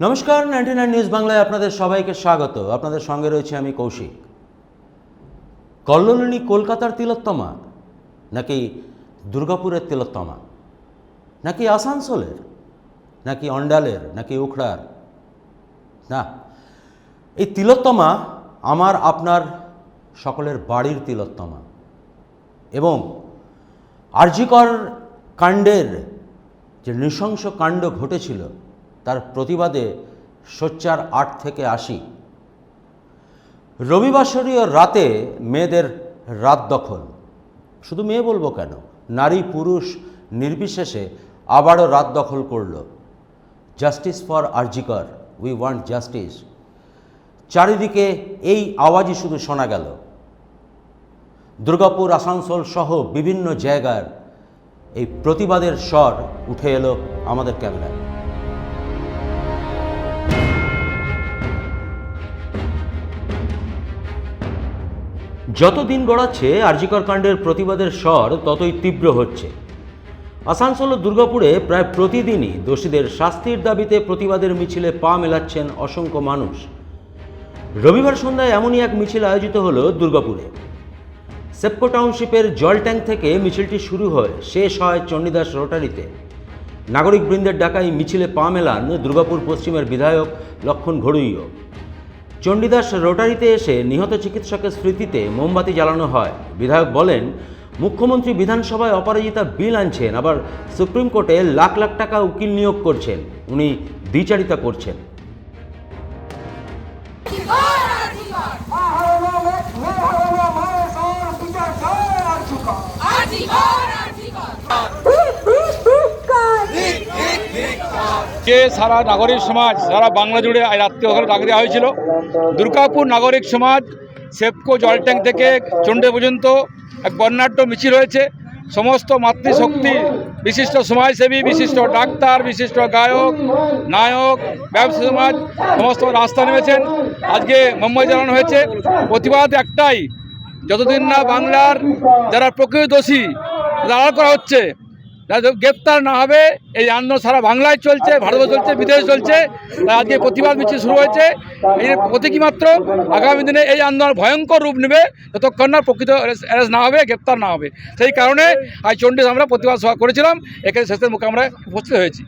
নমস্কার, 99 নিউজ বাংলায় আপনাদের সবাইকে স্বাগত। আপনাদের সঙ্গে রয়েছে আমি কৌশিক। কল্লোলিনী কলকাতার তিলোত্তমা, নাকি দুর্গাপুরের তিলোত্তমা, নাকি আসানসোলের, নাকি অন্ডালের, নাকি উখড়ার? না, এই তিলোত্তমা আমার আপনার সকলের বাড়ির তিলোত্তমা। এবং আরজিকর কাণ্ডের যে নৃশংস কাণ্ড ঘটেছিল তার প্রতিবাদে সোচ্চার 8 থেকে 80 রবিবাসরীয় রাতে মেয়েদের রাত দখল, শুধু মেয়ে বলবো কেন, নারী পুরুষ নির্বিশেষে আবারও রাত দখল করল। Justice for RG Kar, we want justice. চারিদিকে এই আওয়াজই শুধু শোনা গেল। দুর্গাপুর, আসানসোল সহ বিভিন্ন জায়গার এই প্রতিবাদের স্বর উঠে এলো আমাদের ক্যামেরায়। যত দিন গড়াচ্ছে আরজিকর কাণ্ডের প্রতিবাদের স্বর ততই তীব্র হচ্ছে। আসানসোল ও দুর্গাপুরে প্রায় প্রতিদিনই দোষীদের শাস্তির দাবিতে প্রতিবাদের মিছিলে পা মেলাচ্ছেন অসংখ্য মানুষ। রবিবার সন্ধ্যায় এমনই এক মিছিল আয়োজিত হলো দুর্গাপুরে। সেপকো টাউনশিপের জল ট্যাঙ্ক থেকে মিছিলটি শুরু হয়ে শেষ হয় চণ্ডীদাস রোটারিতে। নাগরিক বৃন্দের ডাকায় মিছিলে পা মেলান দুর্গাপুর পশ্চিমের বিধায়ক লক্ষণ ঘড়ুইও। চণ্ডীদাস রোটারিতে এসে নিহত চিকিৎসকের স্মৃতিতে মোমবাতি জ্বালানো হয়। বিধায়ক বলেন, মুখ্যমন্ত্রী বিধানসভায় অপরাজিতা বিল আনছেন, আবার সুপ্রিম কোর্টে লাখ লাখ টাকা উকিল নিয়োগ করছেন, উনি দ্বিচারিতা করছেন। যে সারা নাগরিক সমাজ, সারা বাংলা জুড়ে রাত্রে ওখানে ডাক দেওয়া হয়েছিল। দুর্গাপুর নাগরিক সমাজ সেপকো জল ট্যাঙ্ক থেকে চণ্ডী পর্যন্ত এক বর্ণাঢ্য মিছিল হয়েছে। সমস্ত মাতৃশক্তি, বিশিষ্ট সমাজসেবী, বিশিষ্ট ডাক্তার, বিশিষ্ট গায়ক, নায়ক, ব্যবসা সমাজ সমস্ত রাস্তা নেমেছেন। আজকে মোমবাতি জ্বালানো হয়েছে। প্রতিবাদ একটাই, যতদিন না বাংলার যারা প্রকৃত দোষী আড়াল করা হচ্ছে, গ্রেপ্তার না হবে, এই আন্দোলন সারা বাংলায় চলছে, ভারতে চলছে, বিদেশে চলছে। আজকে প্রতিবাদ মিছিল শুরু হয়েছে। এই প্রতীকী মাত্র, আগামী দিনে এই আন্দোলন ভয়ঙ্কর রূপ নেবে যতক্ষণ না প্রকৃত অ্যারেস্ট না হবে, গ্রেপ্তার না হবে। সেই কারণে আজ চণ্ডীদাস আমরা প্রতিবাদ সভা করেছিলাম, এখানে শেষের মুখে আমরা উপস্থিত হয়েছি।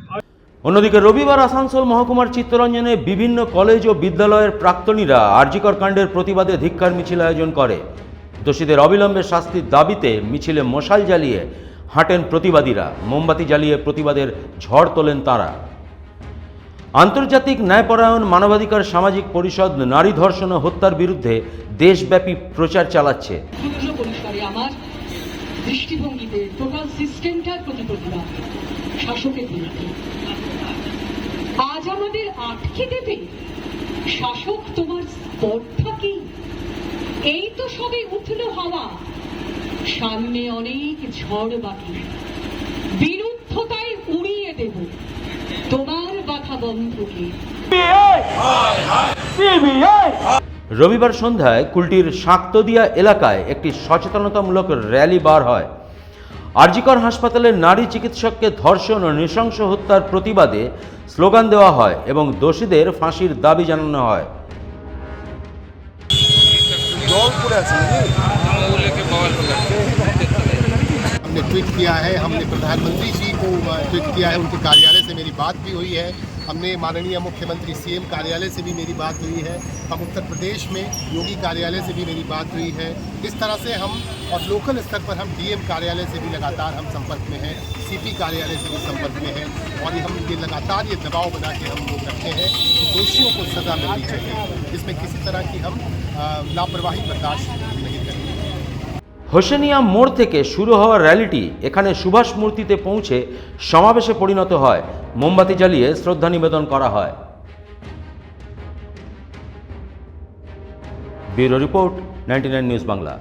অন্যদিকে রবিবার আসানসোল মহকুমার চিত্তরঞ্জনে বিভিন্ন কলেজ ও বিদ্যালয়ের প্রাক্তনীরা আরজিকর কাণ্ডের প্রতিবাদে ধিক্কার মিছিল আয়োজন করে। দোষীদের অবিলম্বে শাস্তির দাবিতে মিছিলে মশাল জ্বালিয়ে হাঁটেন প্রতিবাদীরা। মোমবাতি জ্বালিয়ে প্রতিবাদের ঝড় তোলেন তারা। আন্তর্জাতিক ন্যায়পরায়ণ মানবাধিকার সামাজিক পরিষদ নারী ধর্ষণ ও হত্যার বিরুদ্ধে দেশব্যাপী প্রচার চালাচ্ছে। আমার দৃষ্টিভঙ্গিতে টোটাল সিস্টেমটার প্রতি প্রতিবাদ, শাসকের বিরুদ্ধে। আজ আমাদের আটকে দেবে শাসক, তোমার স্পর্ধা কি? এই তো সবে উঠল হাওয়া, সামনে অনেক ঝড় বাকি। বিরুদ্ধতায় উড়িয়ে দেব তোমার কথা বন্ধকে। রবিবার সন্ধ্যায় কুলটির শাক্তদিয়া এলাকায় একটি সচেতনতামূলক র্যালি বার হয়। আরজিকর হাসপাতালের নারী চিকিৎসককে ধর্ষণ ও নৃশংস হত্যার প্রতিবাদে স্লোগান দেওয়া হয় এবং দোষীদের ফাঁসির দাবি জানানো হয়। हमने ट्वीट किया है, हमने प्रधानमंत्री जी को ट्वीट किया है, उनके कार्यालय से मेरी बात भी हुई है। हमने माननीय मुख्यमंत्री सीएम कार्यालय से भी मेरी बात हुई है। हम उत्तर प्रदेश में योगी कार्यालय से भी मेरी बात हुई है। इस तरह से हम और लोकल स्तर पर हम डीएम कार्यालय से भी लगातार हम संपर्क में हैं, सीपी कार्यालय से भी संपर्क में हैं। और हम ये लगातार ये दबाव बना के हम लोग रखते हैं कि दोषियों को सज़ा मिलनी चाहिए। इसमें किसी तरह की हम लापरवाही बर्दाश्त नहीं करेंगे। হোসেনিয়া মোড় থেকে শুরু হওয়া র্যালিটি এখানে সুভাষ মূর্তিতে পৌঁছে সমাবেশে পরিণত হয়। মোমবাতি জ্বালিয়ে শ্রদ্ধা নিবেদন করা হয়। Bureau report, 99 news Bangla.